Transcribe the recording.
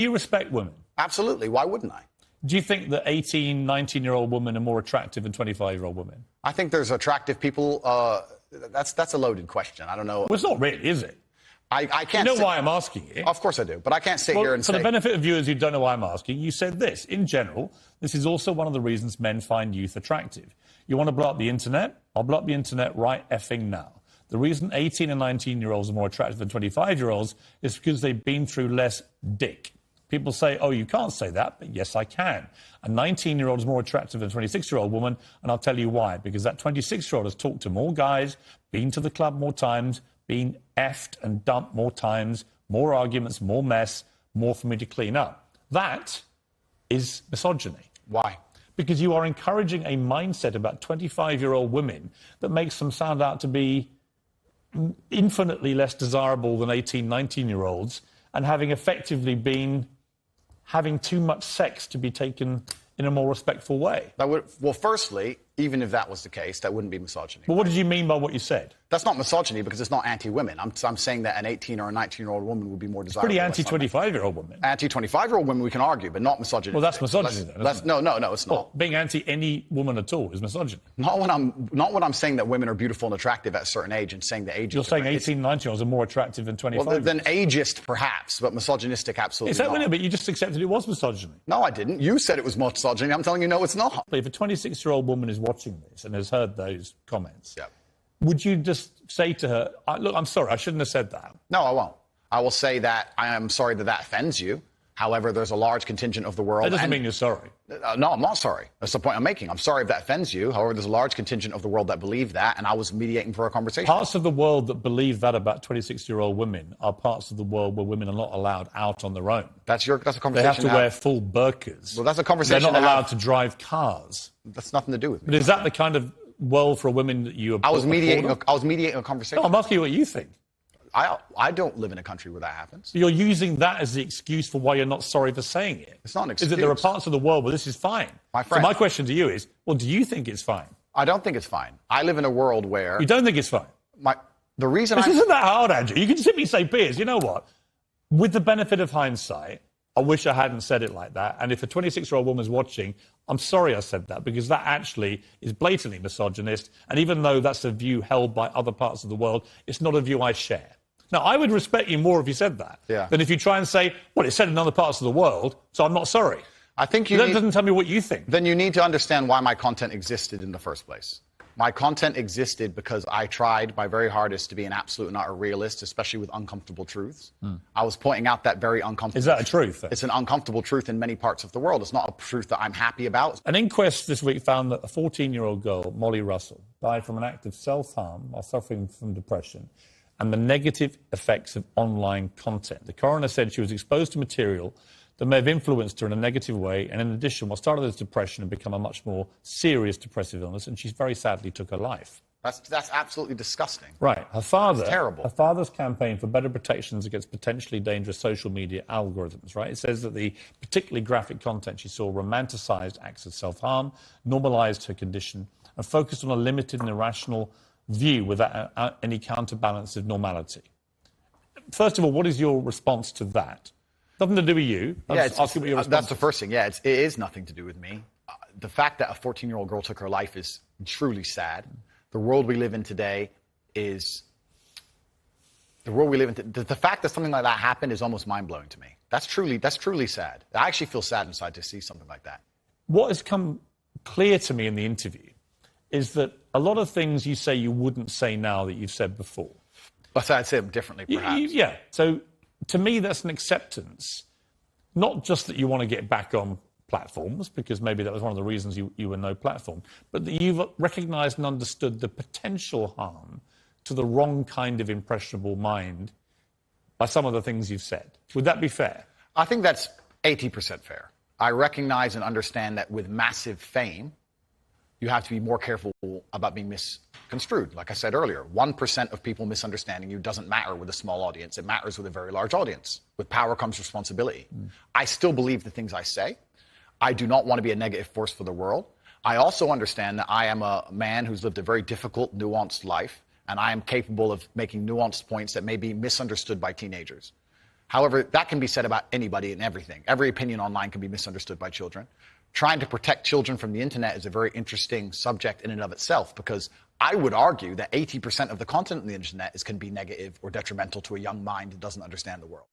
You respect women? Absolutely. Why wouldn't I? Do you think that 18, 19-year-old women are more attractive than 25-year-old women? I think there's attractive people. That's a loaded question. I don't know. Well, it's not really, is it? I can't. You know why I'm asking you? Of course I do, but I can't sit here and say... For the the benefit of viewers who don't know why I'm asking, you said this. In general, this is also one of the reasons men find youth attractive. You want to blow up the internet? I'll blow up the internet right effing now. The reason 18 and 19-year-olds are more attractive than 25-year-olds is because they've been through less dick. People say, oh, you can't say that, but yes, I can. A 19-year-old is more attractive than a 26-year-old woman, and I'll tell you why. Because that 26-year-old has talked to more guys, been to the club more times, been effed and dumped more times, more arguments, more mess, more for me to clean up. That is misogyny. Why? Because you are encouraging a mindset about 25-year-old women that makes them sound out to be infinitely less desirable than 18, 19-year-olds, and having effectively been having too much sex to be taken in a more respectful way. Well, firstly, even if that was the case, that wouldn't be misogyny. Well, what did you mean by what you said? That's not misogyny because it's not anti-women. I'm saying that an 18 or a 19-year-old woman would be more desirable. Pretty anti-25-year-old woman. Anti-25-year-old women we can argue, but not misogyny. Well, that's misogyny then, isn't it? No, it's not. Well, being anti any woman at all is misogyny. Not when I'm saying that women are beautiful and attractive at a certain age and saying that age. You're saying 18, 19-year-olds are more attractive than 25. Well, than ageist, perhaps, but misogynistic, absolutely. Is that not. But you just accepted it was misogyny. No, I didn't. You said it was misogyny. I'm telling you, no, it's not. If a 26-year-old woman is watching this and has heard those comments, yeah. Would you just say to her, look, I'm sorry, I shouldn't have said that? No, I won't. I will say that I am sorry that offends you. However, there's a large contingent of the world... That doesn't mean you're sorry. No, I'm not sorry. That's the point I'm making. I'm sorry if that offends you. However, there's a large contingent of the world that believe that, and I was mediating for a conversation. Parts of the world that believe that about 26-year-old women are parts of the world where women are not allowed out on their own. That's a conversation. They have to wear full burqas. Well, that's a conversation. They're not allowed to drive cars. That's nothing to do with me. But is that the kind of world for a woman that you... I was mediating a conversation. No, I'm asking you what you think. I don't live in a country where that happens. You're using that as the excuse for why you're not sorry for saying it. It's not an excuse. Is that there are parts of the world where this is fine. My friend. So my question to you is, well, do you think it's fine? I don't think it's fine. I live in a world where... You don't think it's fine? The reason This isn't that hard, Andrew. You can simply say, Piers, you know what? With the benefit of hindsight, I wish I hadn't said it like that. And if a 26-year-old woman's watching, I'm sorry I said that, because that actually is blatantly misogynist. And even though that's a view held by other parts of the world, it's not a view I share. Now, I would respect you more if you said that than if you try and say, well, it's said in other parts of the world, so I'm not sorry. I think that doesn't tell me what you think. Then you need to understand why my content existed in the first place. My content existed because I tried my very hardest to be an absolute and utter realist, especially with uncomfortable truths. I was pointing out that very uncomfortable... Is that a truth? It's an uncomfortable truth in many parts of the world. It's not a truth that I'm happy about. An inquest this week found that a 14-year-old girl, Molly Russell, died from an act of self-harm while suffering from depression and the negative effects of online content. The coroner said she was exposed to material that may have influenced her in a negative way, and in addition, what started as depression had become a much more serious depressive illness, and she very sadly took her life. That's absolutely disgusting. Right. Her father... It's terrible. Her father's campaign for better protections against potentially dangerous social media algorithms, right? It says that the particularly graphic content she saw romanticised acts of self-harm, normalised her condition, and focused on a limited and irrational view without any counterbalance of normality. First of all, what is your response to that? Nothing to do with you. That's the first thing. Yeah, it is nothing to do with me. The fact that a 14-year-old girl took her life is truly sad. The world we live in today is... The fact that something like that happened is almost mind-blowing to me. That's truly sad. I actually feel sad inside to see something like that. What has come clear to me in the interview is that a lot of things you say you wouldn't say now that you've said before. But I'd say them differently, perhaps. Yeah. So, to me, that's an acceptance. Not just that you want to get back on platforms, because maybe that was one of the reasons you were no platform, but that you've recognised and understood the potential harm to the wrong kind of impressionable mind by some of the things you've said. Would that be fair? I think that's 80% fair. I recognise and understand that with massive fame, you have to be more careful about being misconstrued. Like I said earlier, 1% of people misunderstanding you doesn't matter with a small audience. It matters with a very large audience. With power comes responsibility. I still believe the things I say. I do not want to be a negative force for the world. I also understand that I am a man who's lived a very difficult, nuanced life, and I am capable of making nuanced points that may be misunderstood by teenagers. However, that can be said about anybody and everything. Every opinion online can be misunderstood by children. Trying to protect children from the internet is a very interesting subject in and of itself, because I would argue that 80% of the content on the internet can be negative or detrimental to a young mind that doesn't understand the world.